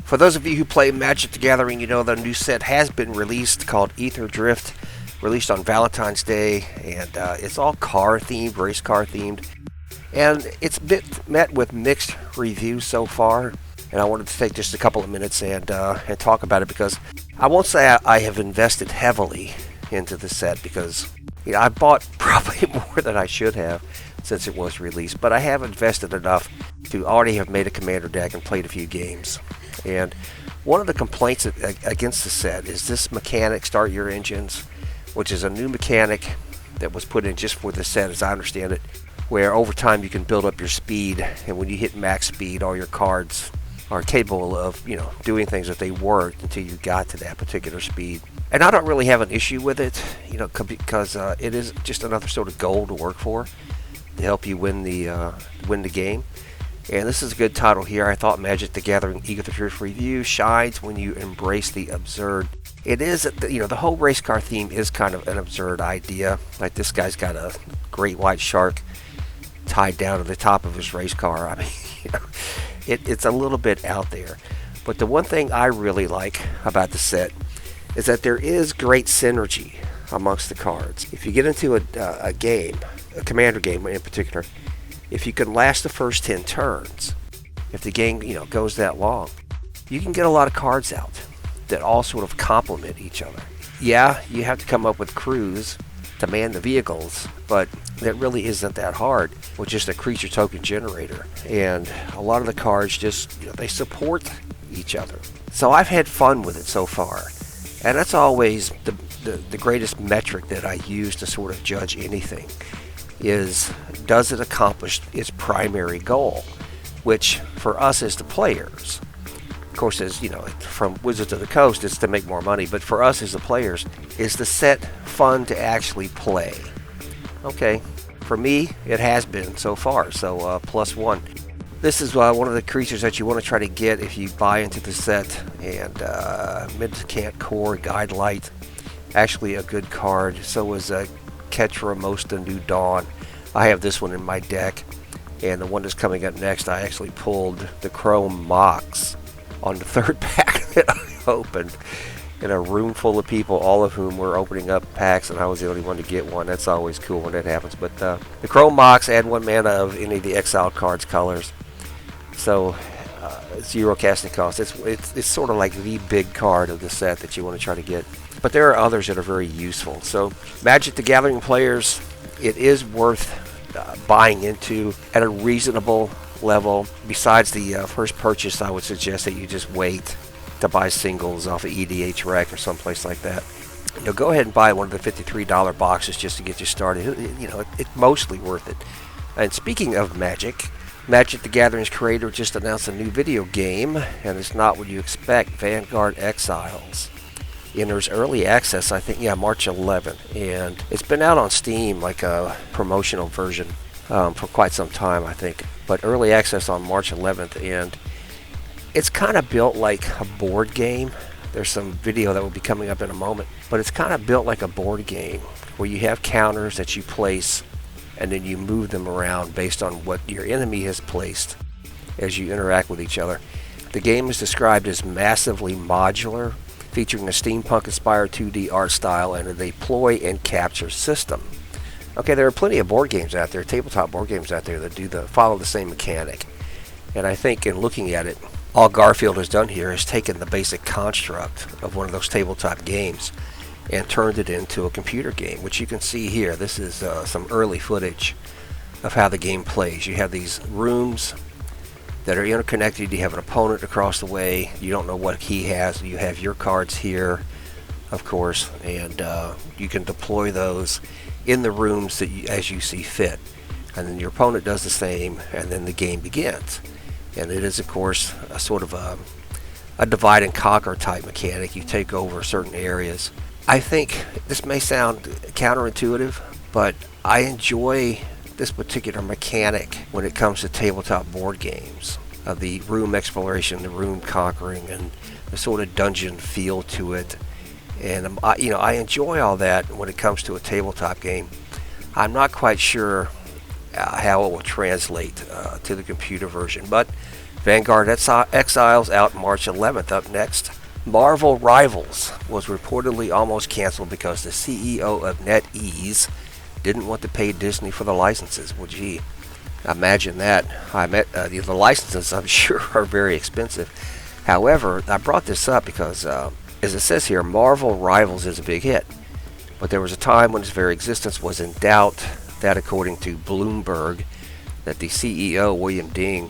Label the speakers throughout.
Speaker 1: For those of you who play Magic the Gathering, you know the new set has been released called Aetherdrift, released on Valentine's Day, and it's all car themed, race car themed, and it's met with mixed reviews so far. And I wanted to take just a couple of minutes and talk about it, because I won't say I have invested heavily into the set, because I bought probably more than I should have since it was released, but I have invested enough to already have made a commander deck and played a few games. And one of the complaints against the set is this mechanic, Start Your Engines, which is a new mechanic that was put in just for the set, as I understand it, where over time you can build up your speed, and when you hit max speed, all your cards are capable of, doing things that they weren't until you got to that particular speed. And I don't really have an issue with it, because it is just another sort of goal to work for to help you win the game. And this is a good title here. I thought Magic the Gathering Aetherdrift Review shines when you embrace the absurd. It is, the whole race car theme is kind of an absurd idea. Like, this guy's got a great white shark tied down to the top of his race car. I mean, it's a little bit out there. But the one thing I really like about the set is that there is great synergy amongst the cards. If you get into a game, a commander game in particular, if you can last the first 10 turns, if the game goes that long, you can get a lot of cards out that all sort of complement each other. Yeah, you have to come up with crews to man the vehicles, but that really isn't that hard with just a creature token generator. And a lot of the cards just, they support each other. So I've had fun with it so far. And that's always the greatest metric that I use to sort of judge anything, is does it accomplish its primary goal, which for us as the players, of course, as from Wizards of the Coast, it's to make more money, but for us as the players, is the set fun to actually play? Okay, for me, it has been so far, so +1. This is one of the creatures that you want to try to get if you buy into the set, and Mid-Cant Core Guide Light, actually a good card. So is Ketra Mosta New Dawn. I have this one in my deck, and the one that's coming up next, I actually pulled the Chrome Mox on the third pack that I opened in a room full of people, all of whom were opening up packs, and I was the only one to get one. That's always cool when that happens. But the Chrome Mox, add 1 mana of any of the exiled cards colors, so 0 casting cost. It's sort of like the big card of the set that you want to try to get. But there are others that are very useful. So Magic the Gathering players, it is worth buying into at a reasonable level. Besides the first purchase, I would suggest that you just wait to buy singles off of EDH Rec or someplace like that. Go ahead and buy one of the $53 boxes just to get you started. It's mostly worth it. And speaking of Magic the Gathering's creator just announced a new video game, and it's not what you expect. Vanguard Exiles enters early access, I think, March 11th, and it's been out on Steam, like a promotional version, for quite some time, I think, but early access on March 11th, and it's kind of built like a board game. There's some video that will be coming up in a moment, but it's kind of built like a board game where you have counters that you place, and then you move them around based on what your enemy has placed as you interact with each other. The game is described as massively modular, featuring a steampunk-inspired 2D art style and a deploy and capture system. Okay, there are plenty of board games out there, tabletop board games out there, that follow the same mechanic. And I think in looking at it, all Garfield has done here is taken the basic construct of one of those tabletop games and turned it into a computer game, which you can see here. This is some early footage of how the game plays. You have these rooms that are interconnected. You have an opponent across the way. You don't know what he has. You have your cards here, of course, and you can deploy those in the rooms that as you see fit. And then your opponent does the same, and then the game begins. And it is, of course, a sort of a divide and conquer type mechanic. You take over certain areas. I think this may sound counterintuitive, but I enjoy this particular mechanic when it comes to tabletop board games, of the room exploration, the room conquering, and the sort of dungeon feel to it. And I enjoy all that when it comes to a tabletop game. I'm not quite sure how it will translate to the computer version, but Vanguard Exiles out March 11th. Up next, Marvel Rivals was reportedly almost canceled because the CEO of NetEase didn't want to pay Disney for the licenses. Well, gee, imagine that. The licenses, I'm sure, are very expensive. However, I brought this up because, as it says here, Marvel Rivals is a big hit. But there was a time when its very existence was in doubt. That, according to Bloomberg, that the CEO, William Ding,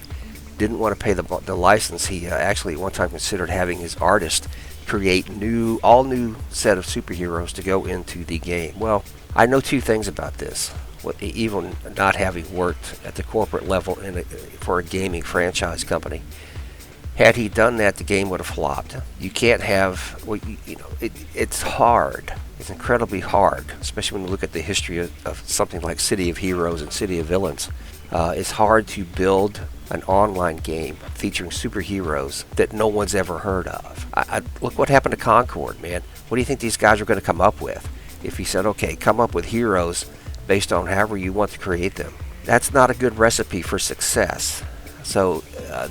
Speaker 1: didn't want to pay the license. He actually at one time considered having his artist create all new set of superheroes to go into the game. Well, I know two things about this. Even not having worked at the corporate level for a gaming franchise company. Had he done that, the game would have flopped. You can't have, it's hard. It's incredibly hard, especially when you look at the history of something like City of Heroes and City of Villains. It's hard to build an online game featuring superheroes that no one's ever heard of. Look what happened to Concord, man. What do you think these guys are going to come up with? If he said, okay, come up with heroes based on however you want to create them. That's not a good recipe for success. So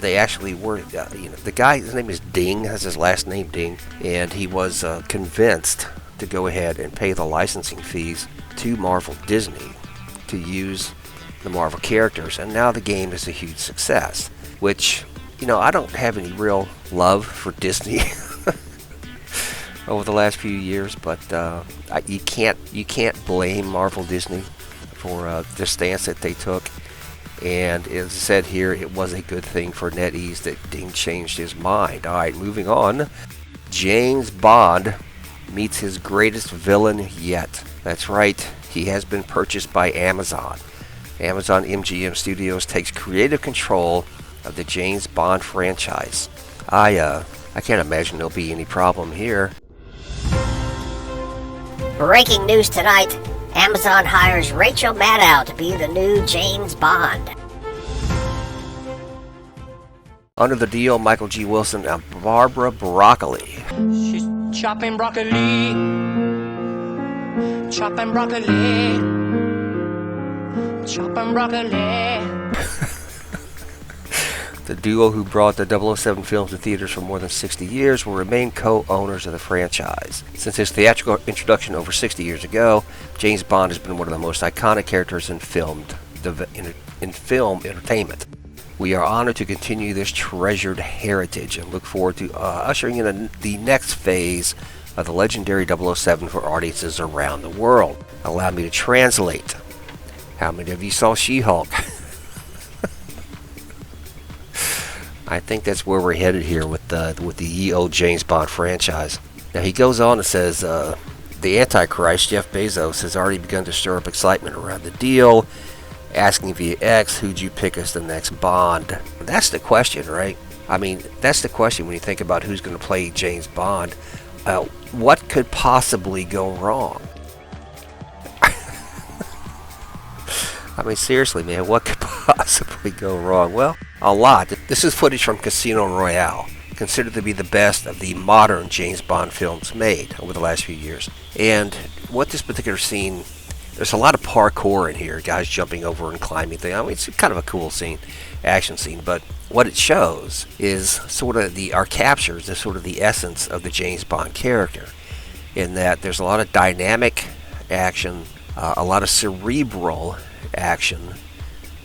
Speaker 1: they actually were, the guy, his name is Ding, has his last name Ding, and he was convinced to go ahead and pay the licensing fees to Marvel Disney to use the Marvel characters, and now the game is a huge success, which, I don't have any real love for Disney over the last few years, but you can't blame Marvel Disney for the stance that they took. And as I said here, it was a good thing for NetEase that Ding changed his mind. All right, moving on. James Bond meets his greatest villain yet. That's right, he has been purchased by Amazon. Amazon MGM Studios takes creative control of the James Bond franchise. I can't imagine there'll be any problem here.
Speaker 2: Breaking news tonight. Amazon hires Rachel Maddow to be the new James Bond.
Speaker 1: Under the deal, Michael G. Wilson and Barbara Broccoli.
Speaker 3: She's chopping broccoli. Chopping broccoli. Chopping broccoli.
Speaker 1: The duo who brought the 007 films to theaters for more than 60 years will remain co-owners of the franchise. Since its theatrical introduction over 60 years ago, James Bond has been one of the most iconic characters in film entertainment. We are honored to continue this treasured heritage and look forward to ushering in the next phase of the legendary 007 for audiences around the world. Allow me to translate. How many of you saw She-Hulk? I think that's where we're headed here with the old James Bond franchise. Now he goes on and says, the Antichrist, Jeff Bezos, has already begun to stir up excitement around the deal, asking via X, who'd you pick as the next Bond? That's the question, right? I mean, that's the question when you think about who's going to play James Bond. What could possibly go wrong? I mean, seriously, man, what could possibly go wrong? Well, a lot. This is footage from Casino Royale, considered to be the best of the modern James Bond films made over the last few years. And what this particular scene, there's a lot of parkour in here, guys jumping over and climbing things. I mean, it's kind of a cool scene, action scene, but what it shows is sort of captures the sort of the essence of the James Bond character, in that there's a lot of dynamic action, a lot of cerebral action.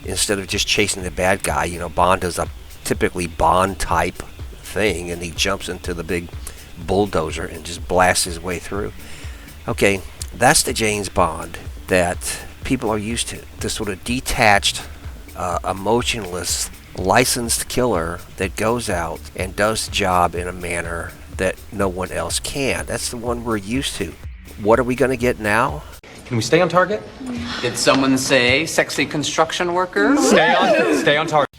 Speaker 1: Instead of just chasing the bad guy, Bond does a typically Bond type thing, and he jumps into the big bulldozer and just blasts his way through. Okay, that's the James Bond that people are used to. This sort of detached, emotionless, licensed killer that goes out and does the job in a manner that no one else can. That's the one we're used to. What are we going to get now?
Speaker 4: Can we stay on target?
Speaker 3: Did someone say sexy construction workers?
Speaker 4: Stay on target.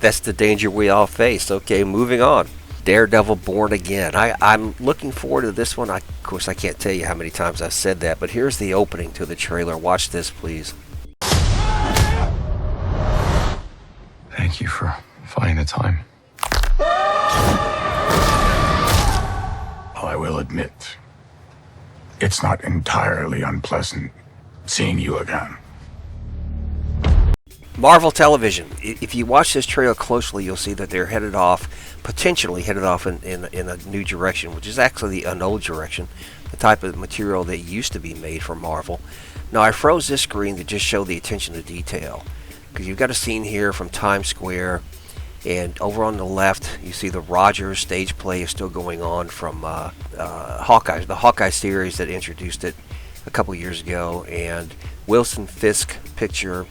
Speaker 1: That's the danger we all face. Okay, moving on. Daredevil Born Again. I'm looking forward to this one. Of course, I can't tell you how many times I've said that, but here's the opening to the trailer. Watch this, please.
Speaker 5: Thank you for finding the time. Well, I will admit, it's not entirely unpleasant seeing you again.
Speaker 1: Marvel Television. If you watch this trailer closely, you'll see that they're potentially headed off in a new direction, which is actually an old direction, the type of material that used to be made for Marvel. Now, I froze this screen to just show the attention to detail, because you've got a scene here from Times Square, and over on the left, you see the Rogers stage play is still going on from Hawkeye, the Hawkeye series that introduced it a couple years ago, and Wilson Fisk picture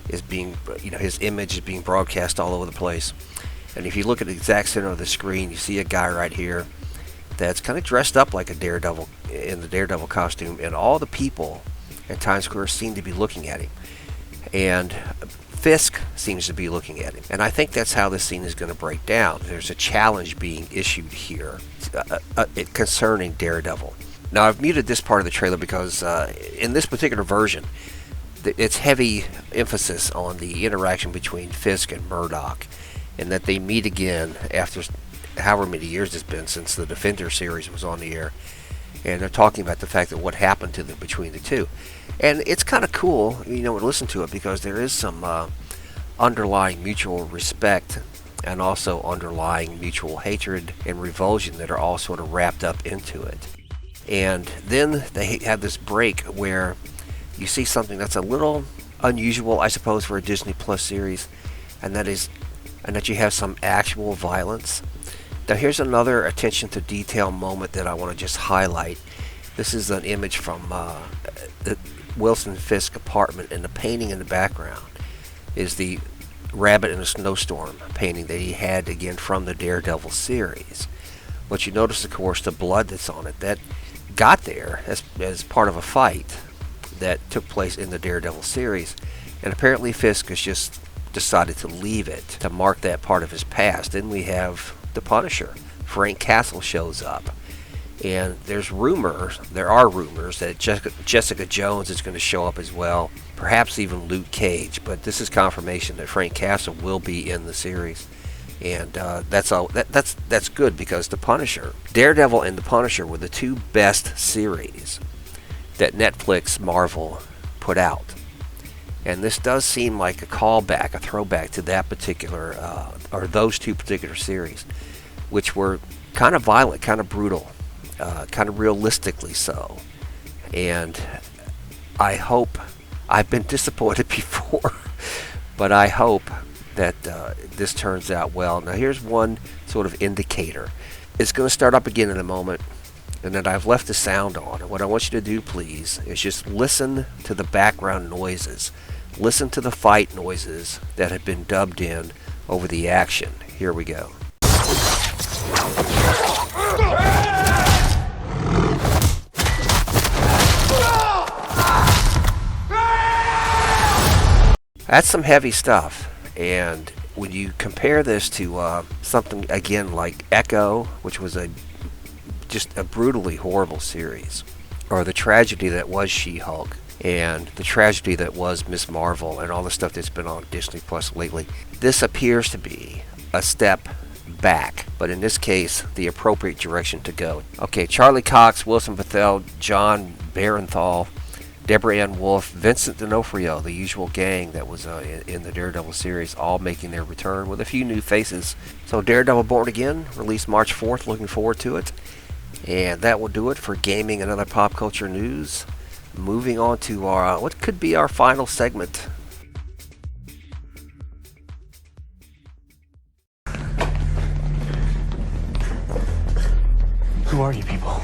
Speaker 1: is being, his image is being broadcast all over the place. And if you look at the exact center of the screen, you see a guy right here that's kind of dressed up like a Daredevil in the Daredevil costume, and all the people in Times Square seem to be looking at him. And Fisk seems to be looking at him. And I think that's how this scene is going to break down. There's a challenge being issued here concerning Daredevil. Now, I've muted this part of the trailer because in this particular version, it's heavy emphasis on the interaction between Fisk and Murdoch, and that they meet again after however many years it's been since the Defender series was on the air, and they're talking about the fact that what happened to them between the two. And it's kind of cool, to listen to it, because there is some underlying mutual respect and also underlying mutual hatred and revulsion that are all sort of wrapped up into it. And then they have this break where you see something that's a little unusual, I suppose, for a Disney Plus series, and that you have some actual violence. Now, here's another attention to detail moment that I want to just highlight. This is an image from the Wilson Fisk apartment, and the painting in the background is the Rabbit in a Snowstorm painting that he had again from the Daredevil series. But you notice, of course, the blood that's on it that got there as part of a fight that took place in the Daredevil series, and apparently Fisk has just decided to leave it to mark that part of his past. Then we have the Punisher. Frank Castle shows up, and there are rumors that Jessica Jones is going to show up as well, perhaps even Luke Cage, but this is confirmation that Frank Castle will be in the series. And that's good, because the Punisher, Daredevil and the Punisher, were the two best series that Netflix Marvel put out. And this does seem like a callback, a throwback to that particular, or those two particular series, which were kind of violent, kind of brutal, kind of realistically so. And I hope, I've been disappointed before, but I hope that this turns out well. Now, here's one sort of indicator. It's going to start up again in a moment, and then I've left the sound on. And what I want you to do, please, is just listen to the background noises. Listen to the fight noises that have been dubbed in over the action. Here we go. That's some heavy stuff. And when you compare this to something, again, like Echo, which was just a brutally horrible series, or the tragedy that was She-Hulk, and the tragedy that was Ms. Marvel, and all the stuff that's been on Disney Plus lately, this appears to be a step back, but in this case, the appropriate direction to go. Okay, Charlie Cox, Wilson Bethel, John Barenthal, Deborah Ann Wolfe, Vincent D'Onofrio, the usual gang that was in the Daredevil series, all making their return with a few new faces. So Daredevil Born Again, released March 4th, looking forward to it. And that will do it for gaming and other pop culture news. Moving on to our what could be our final segment.
Speaker 6: Who are you people?